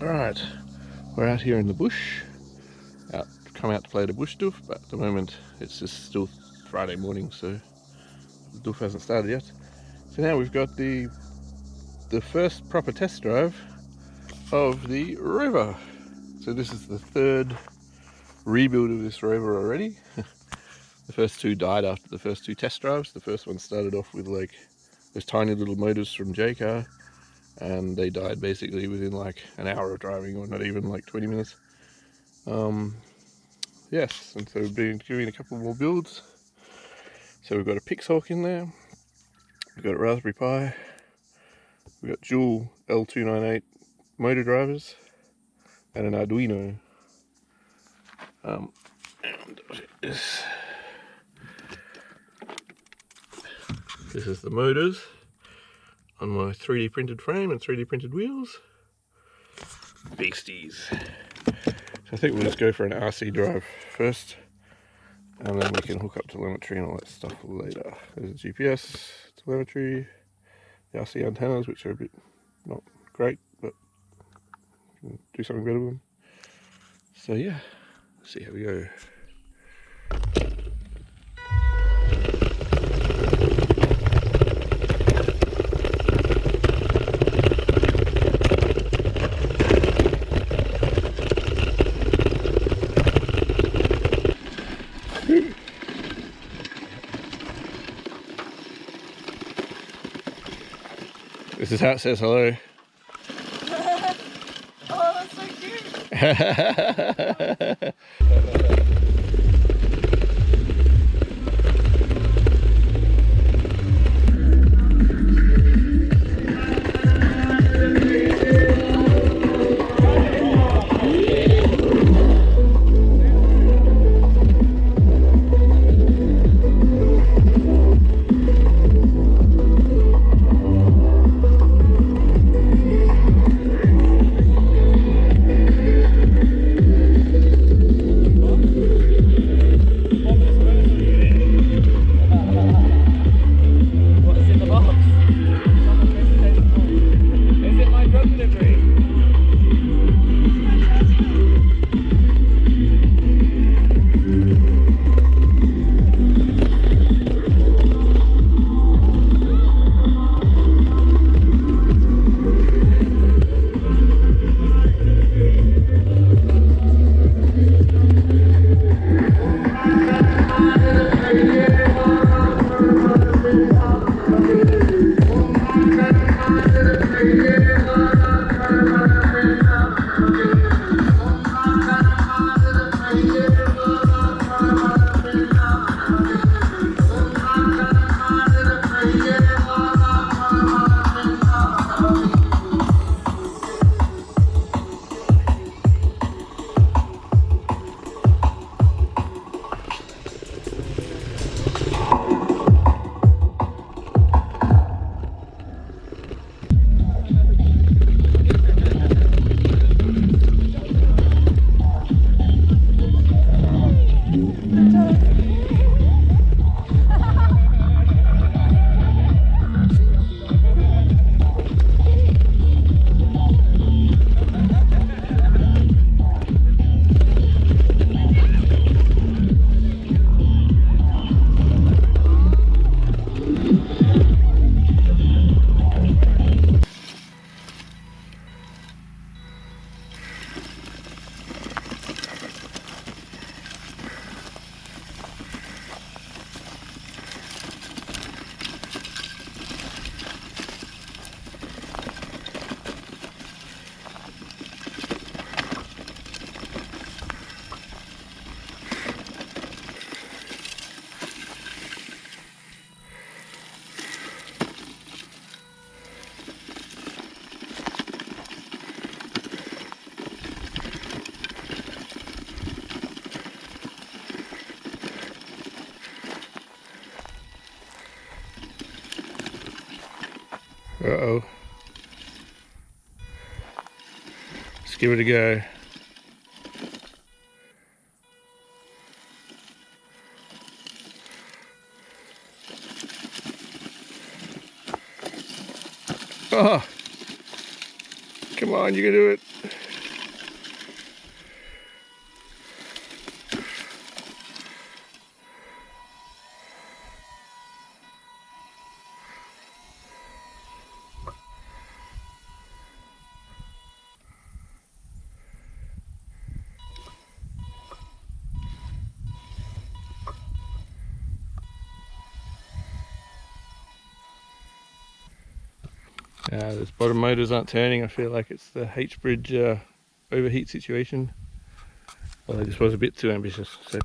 Alright, we're out here in the bush. Come out to play the bush doof, but at the moment it's just still Friday morning, so the doof hasn't started yet. So now we've got the first proper test drive of the Rover. So this is the third rebuild of this Rover already. The first two died after the first two test drives. The first one started off with like those tiny little motors from J-Car, and they died basically within like an hour of driving, or not even like 20 minutes. Yes, and so we've been doing a couple more builds. So we've got a Pixhawk in there, we've got a Raspberry Pi, we've got dual L298 motor drivers, and an Arduino. And this is the motors on my 3D printed frame and 3D printed wheels. Beasties. So I think we'll just go for an RC drive first, and then we can hook up telemetry and all that stuff later. There's a GPS, telemetry, the RC antennas, which are a bit not great, but we can do something better with them. So yeah, let's see how we go. This is how it says hello. Oh, that's so cute. Uh-oh. Let's give it a go. Oh! Come on, you can do it. Those bottom motors aren't turning. I feel like it's the H-Bridge overheat situation. Well, this was a bit too ambitious. So